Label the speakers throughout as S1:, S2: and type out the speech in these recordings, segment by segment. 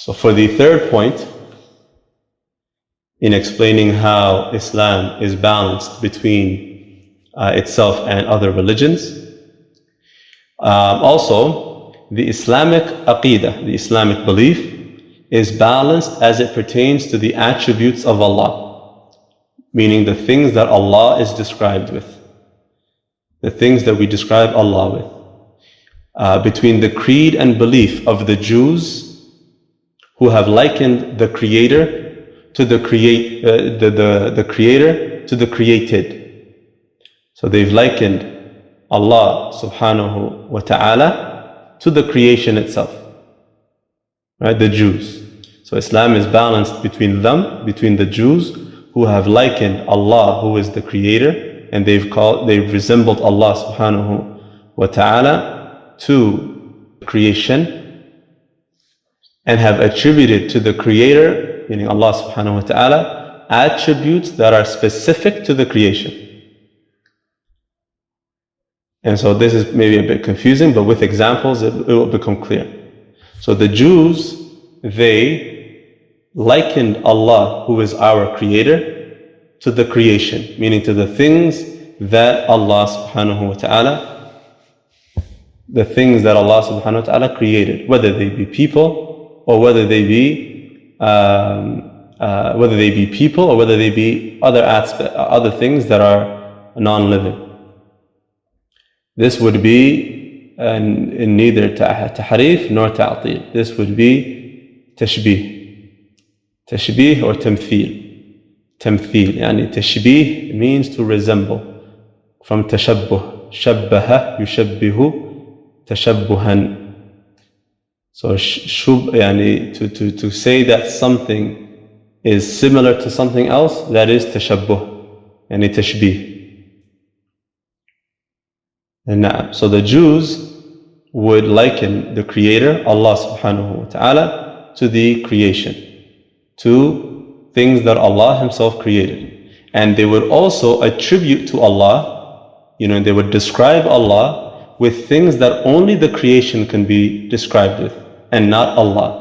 S1: So for the third point, in explaining how Islam is balanced between itself and other religions, also the Islamic aqidah, the Islamic belief, is balanced as it pertains to the attributes of Allah, meaning the things that Allah is described with, the things that we describe Allah with. Between the creed and belief of the Jews, who have likened the Creator to the Creator to the created. So they've likened Allah subhanahu wa ta'ala to the creation itself, right? The Jews. So Islam is balanced between them, between the Jews who have likened Allah, who is the Creator, and they've resembled Allah subhanahu wa ta'ala to creation, and have attributed to the Creator, meaning Allah subhanahu wa ta'ala, attributes that are specific to the creation. And so this is maybe a bit confusing, but with examples it will become clear. So the Jews, they likened Allah, who is our Creator, to the creation, meaning to the things that Allah subhanahu wa ta'ala, created, whether they be people, or whether they be people, or whether they be other things that are non-living. This would be in neither tahrif nor ta'til. This would be tashbih or tamthil. Yani tashbih means to resemble, from tashabbuh, shabbaha yushabbihu tashabbuhan. So to say that something is similar to something else, that is tashabbuh, yani tashbih. And so the Jews would liken the Creator, Allah subhanahu wa ta'ala, to the creation, to things that Allah Himself created. And they would also attribute to Allah, they would describe Allah with things that only the creation can be described with, and not Allah.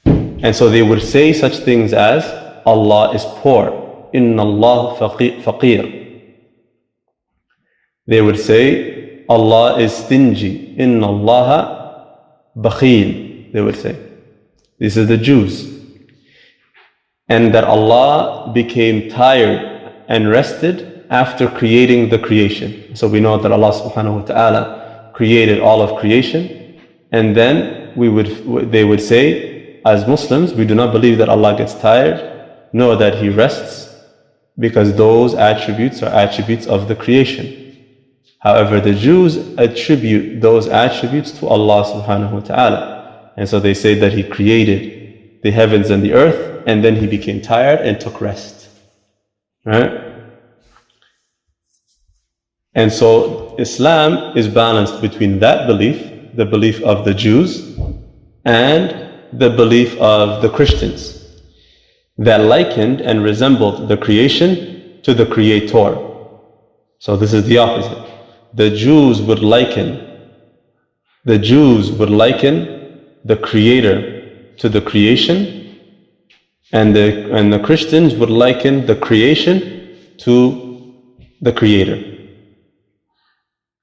S1: And so they would say such things as, Allah is poor, inna Allah faqir. They would say, Allah is stingy, inna Allah bakhil. They would say, this is the Jews. And that Allah became tired and rested after creating the creation. So we know that Allah subhanahu wa ta'ala created all of creation, and then they would say, as Muslims, we do not believe that Allah gets tired, nor that He rests, because those attributes are attributes of the creation. However, the Jews attribute those attributes to Allah subhanahu wa ta'ala. And so they say that He created the heavens and the earth, and then He became tired and took rest. Right? And so Islam is balanced between that belief, the belief of the Jews, and the belief of the Christians, that likened and resembled the creation to the Creator. So this is the opposite. The Jews would liken the Creator to the creation, and the Christians would liken the creation to the Creator.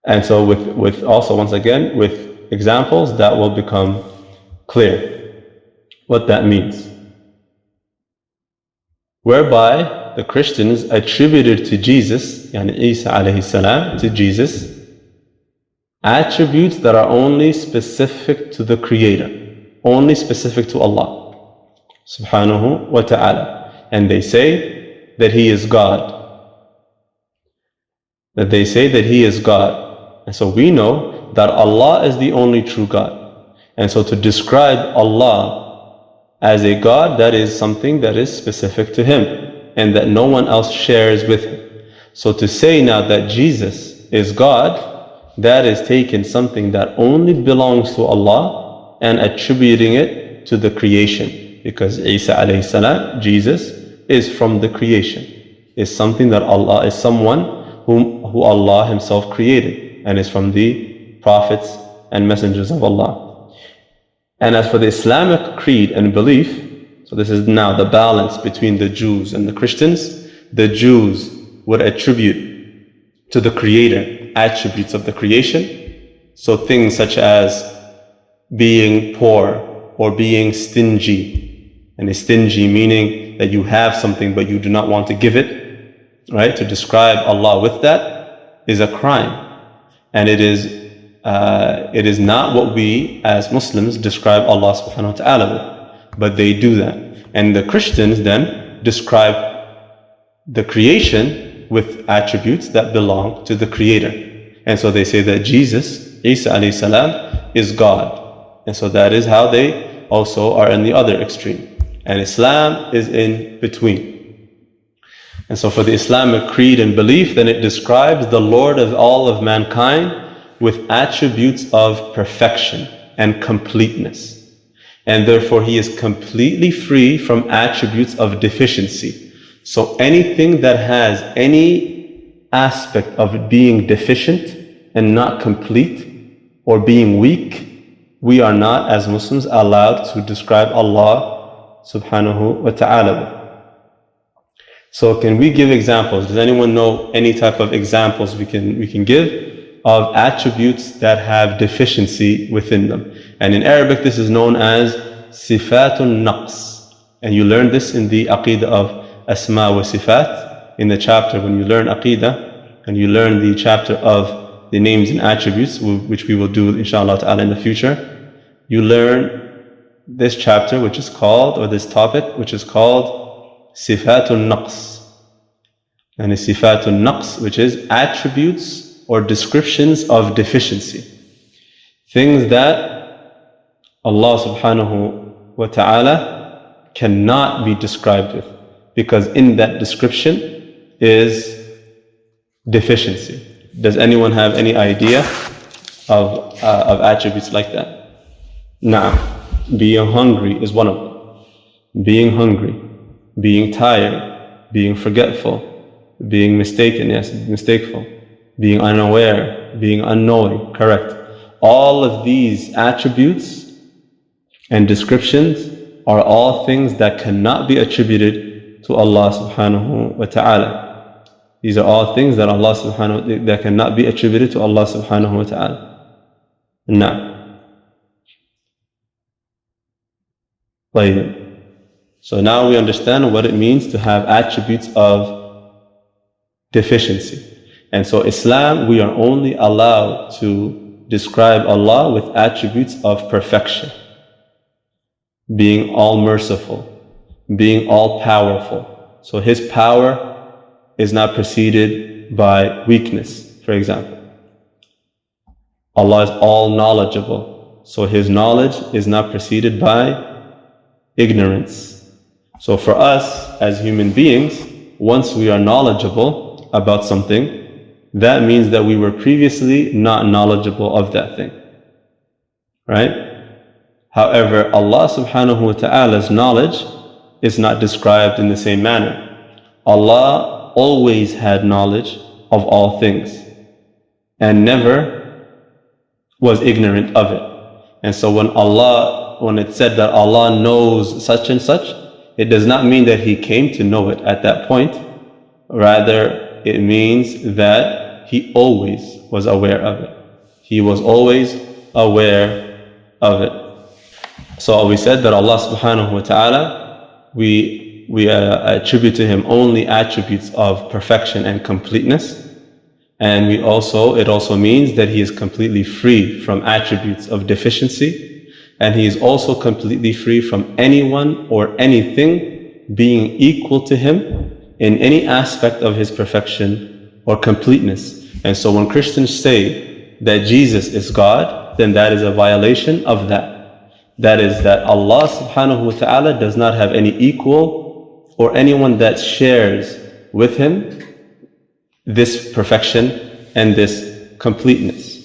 S1: And so with also, once again, with examples, that will become clear what that means. Whereby the Christians attributed to Jesus, yani Isa alayhi salam, to Jesus, attributes that are only specific to the Creator, only specific to Allah subhanahu wa ta'ala. And they say that He is God. And so we know that Allah is the only true God. And so to describe Allah as a God, that is something that is specific to Him, and that no one else shares with Him. So to say now that Jesus is God, that is taking something that only belongs to Allah and attributing it to the creation. Because Isa alayhi salam, Jesus, is from the creation, is something that Allah is someone who Allah Himself created, and is from the prophets and messengers of Allah. And as for the Islamic creed and belief, so this is now the balance between the Jews and the Christians. The Jews would attribute to the Creator attributes of the creation. So things such as being poor or being stingy. And stingy meaning that you have something but you do not want to give it, right? To describe Allah with that is a crime. And it is not what we as Muslims describe Allah subhanahu wa ta'ala with. But they do that. And the Christians then describe the creation with attributes that belong to the Creator. And so they say that Jesus, Isa alayhi salam, is God. And so that is how they also are in the other extreme. And Islam is in between. And so for the Islamic creed and belief, then it describes the Lord of all of mankind with attributes of perfection and completeness. And therefore he is completely free from attributes of deficiency. So anything that has any aspect of being deficient and not complete or being weak, we are not as Muslims allowed to describe Allah subhanahu wa ta'ala. So can we give examples? Does anyone know any type of examples we can give of attributes that have deficiency within them? And in Arabic this is known as sifatun naqs. And you learn this in the aqidah of asma wa sifat, in the chapter when you learn aqidah and you learn the chapter of the names and attributes, which we will do inshallah ta'ala in the future. You learn this chapter which is called, or this topic which is called sifatun naqs. And it's sifatun naqs, which is attributes or descriptions of deficiency. Things that Allah subhanahu wa ta'ala cannot be described with, because in that description is deficiency. Does anyone have any idea of attributes like that? Nah, being hungry is one of them. Being hungry, being tired, being forgetful, being mistaken, yes, mistakeful, being unaware, being unknowing, correct. All of these attributes and descriptions are all things that cannot be attributed to Allah subhanahu wa ta'ala. These are all things that that cannot be attributed to Allah subhanahu wa ta'ala. Now, so now we understand what it means to have attributes of deficiency. And so Islam, we are only allowed to describe Allah with attributes of perfection. Being all merciful, being all powerful. So His power is not preceded by weakness, for example. Allah is all knowledgeable, so His knowledge is not preceded by ignorance. So for us as human beings, once we are knowledgeable about something, that means that we were previously not knowledgeable of that thing, right? However, Allah subhanahu wa ta'ala's knowledge is not described in the same manner. Allah always had knowledge of all things and never was ignorant of it. And so when it said that Allah knows such and such, it does not mean that He came to know it at that point. Rather, it means that He always was aware of it. He was always aware of it. So we said that Allah subhanahu wa ta'ala, we attribute to Him only attributes of perfection and completeness. And it also means that He is completely free from attributes of deficiency. And He is also completely free from anyone or anything being equal to Him in any aspect of His perfection or completeness. And so when Christians say that Jesus is God, then that is a violation of that. That is that Allah subhanahu wa ta'ala does not have any equal or anyone that shares with Him this perfection and this completeness.